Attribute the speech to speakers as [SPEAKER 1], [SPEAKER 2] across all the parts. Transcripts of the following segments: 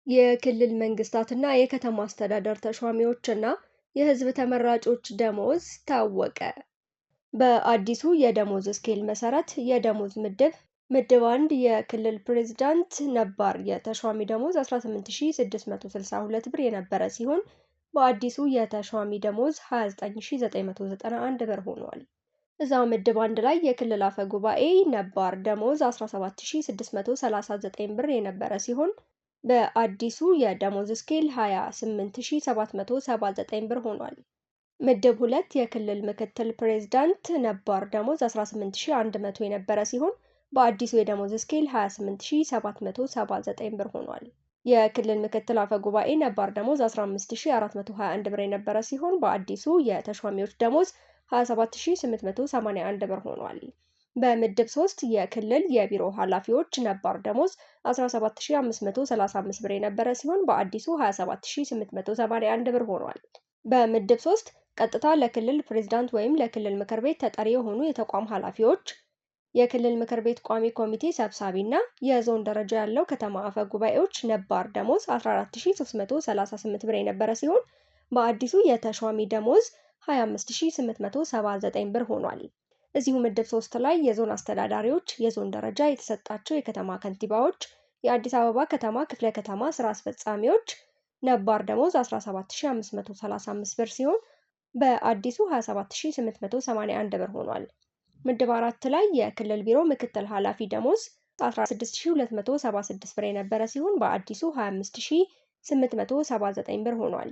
[SPEAKER 1] የክልል መንግስታትና የከተማ አስተዳደር ተሿሚዎችና የህዝብ ተመራጮች ደሞዝ ታወቀ። በአዲሱ የደሞዝ ስኬል መሰረት የደሞዝ ምድብ 1 የክልል ፕሬዝዳንት ነባር የተሿሚ ደሞዝ 18662 ብር የነበረ ሲሆን በአዲሱ የተሿሚ ደሞዝ 29991 ብር ሆኗል። እዛው ምድብ 1 ላይ የክልል አፈ ጉባኤ ነባር ደሞዝ 17639 ብር የነበረ ሲሆን በአዲሱ የደሞዝ ስኬል 28779 ብር ሆኗል። ምድብ 2 የክልል ምክትል ፕሬዝዳንት ነባር ደሞዝ 18100 የነበረ ሲሆን በአዲሱ የደሞዝ ስኬል 28779 ብር ሆኗል። የክልል ምክትል አፈ ጉባኤ ነባር ደሞዝ 15421 ብር የነበረ ሲሆን በአዲሱ የተሿሚዎች ደሞዝ 27881 ብር ሆኗል። በምድብ 3 የክልል የቢሮ ኃላፊዎች ነባር ደሞዝ 17535 ብር የነበረ ሲሆን በአዲሱ 27881 ብር ሆኗል። በምድብ 3 ቀጥታ ለክልል ፕሬዝዳንት ወይም ለክልል ምክር ቤት ተጠሪ የሆኑ የተቋም ኃላፊዎች፣ የክልል ምክር ቤት ቋሚ ኮሚቴ ሰብሳቢና የዞን ደረጃ ያለው ከተማ አፈ ጉባኤዎች ነባር ደሞዝ 14338 ብር የነበረ ሲሆን በአዲሱ የተሿሚ ደሞዝ 25879 ብር ሆኗል። እዚሁ ምድብ 3 ላይ የዞን አስተዳዳሪዎች፣ የዞን ደረጃ የተሰጣቸው የከተማ ከንቲባዎች፣ የአዲስ አበባ ከተማ ክፍለ ከተማ ስራ አስፈጻሚዎች ነባር ደሞዝ 17535 ብር ሲሆን በአዲሱ 27881 ብር ሆኗል። ምድብ 4 ላይ የክልል ቢሮ ምክትል ኃላፊ ደሞዝ 16276 ብር የነበረ ሲሆን በአዲሱ 25879 ብር ሆኗል።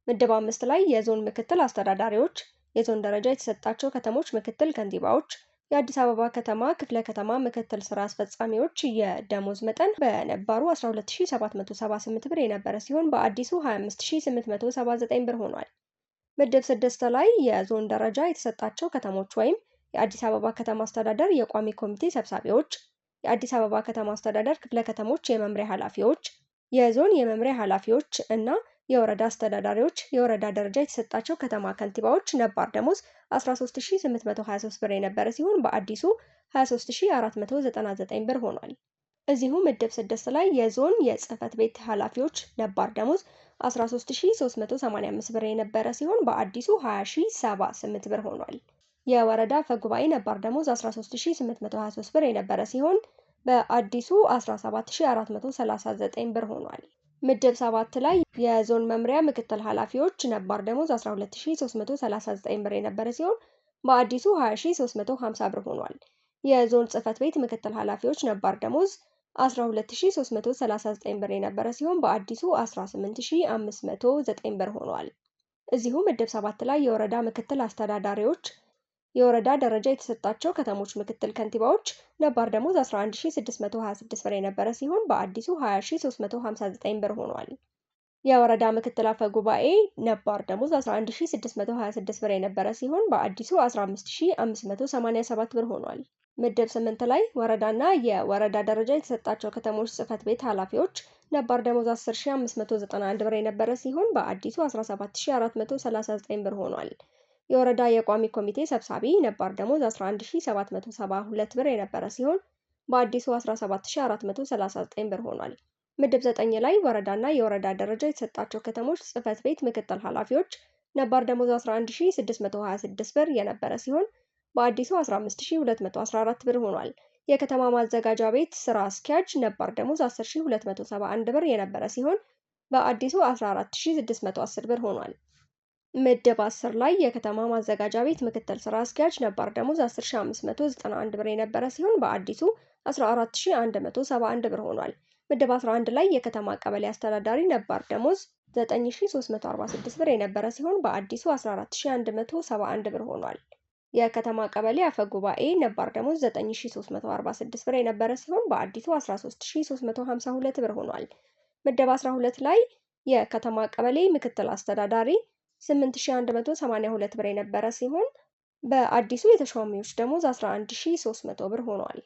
[SPEAKER 1] ምድብ 5 ላይ የዞን ምክትል አስተዳዳሪዎች፣ የዞን ደረጃ የተሰጣቸው ከተሞች ምክትል ከንቲባዎች፣ የአዲስ አበባ ከተማ ክፍለ ከተማ ምክትል ስራ አስፈጻሚዎች የደሞዝ መጠን በነባሩ 12778 ብር የነበረ ሲሆን በአዲሱ 25879 ብር ሆኗል። ምድብ 6 ላይ የዞን ደረጃ የተሰጣቸው ከተሞች ወይም የአዲስ አበባ ከተማ አስተዳደር የቋሚ ኮሚቴ ሰብሳቢዎች፣ የአዲስ አበባ ከተማ አስተዳደር ክፍለ ከተሞች የመምሪያ ኃላፊዎች፣ የዞን የመምሪያ ኃላፊዎች እና የወረዳ አስተዳዳሪዎች የወረዳ ደረጃ የተሰጣቸው ከተማ ከንቲባዎች ነባር ደሞዝ 13823 ብር የነበረ ሲሆን በአዲሱ 23499 ብር ሆኗል። እዚሁ ምድብ 6 ላይ የዞን የጽህፈት ቤት ኃላፊዎች ነባር ደሞዝ 13385 ብር የነበረ ሲሆን በአዲሱ 20078 ብር ሆኗል። የወረዳ አፈጉባኤ ነባር ደሞዝ 13823 ብር የነበረ ሲሆን በአዲሱ 17439 ብር ሆኗል። ምድብ 7 ላይ የዞን መምሪያ ምክትል ኃላፊዎች ነባር ደሞዝ 12339 ብር የነበረ ሲሆን በአዲሱ 20350 ብር ሆኗል። የዞን ጽህፈት ቤት ምክትል ኃላፊዎች ነባር ደሞዝ 12339 ብር የነበረ ሲሆን በአዲሱ 18509 ብር ሆኗል። እዚሁ ምድብ 7 ላይ የወረዳ ምክትል አስተዳዳሪዎች፣ የወረዳ ደረጃ የተሰጣቸው ከተሞች ምክትል ከንቲባዎች ነባር ደሞዝ 11626 ብር የነበረ ሲሆን በአዲሱ 20359 ብር ሆኗል። የወረዳ ምክትል አፈ ጉባኤ ነባር ደሞዝ 11626 ብር የነበረ ሲሆን በአዲሱ 15587 ብር ሆኗል። ምድብ 8 ላይ ወረዳና የወረዳ ደረጃ የተሰጣቸው ከተሞች ጽህፈት ቤት ኃላፊዎች ነባር ደሞዝ 10591 ብር የነበረ ሲሆን በአዲሱ 17439 ብር ሆኗል። የወረዳ የቋሚ ኮሚቴ ሰብሳቢ ነባር ደሞዝ 11772 ብር የነበረ ሲሆን በአዲሱ 17439 ብር ሆኗል። ምድብ 9 ላይ ወረዳና የወረዳ ደረጃ የተሰጣቸው ከተሞች ጽህፈት ቤት ምክትል ኃላፊዎች ነባር ደሞዝ 11626 ብር የነበረ ሲሆን በአዲሱ 15214 ብር ሆኗል። የከተማ ማዘጋጃ ቤት ስራ አስኪያጅ ነባር ደሞዝ 10271 ብር የነበረ ሲሆን በአዲሱ 14610 ብር ሆኗል። ምድብ 10 ላይ የከተማ ማዘጋጃ ቤት ምክትል ስራ አስኪያጅ ነባር ደሞዝ 10591 ብር የነበረ ሲሆን በአዲሱ 14171 ብር ሆኗል። ምድብ 11 ላይ የከተማ ቀበሌ አስተዳዳሪ ነባር ደሞዝ 9346 ብር የነበረ ሲሆን በአዲሱ 14171 ብር ሆኗል። የከተማ ቀበሌ አፈ ጉባኤ ነባር ደሞዝ 9346 ብር የነበረ ሲሆን በአዲሱ 13352 ብር ሆኗል። ምድብ 12 ላይ የከተማ ቀበሌ ምክትል አስተዳዳሪ 8182 ብር የነበረ ሲሆን በአዲሱ የተሿሚዎች ደሞዝ 11300 ብር ሆኗል።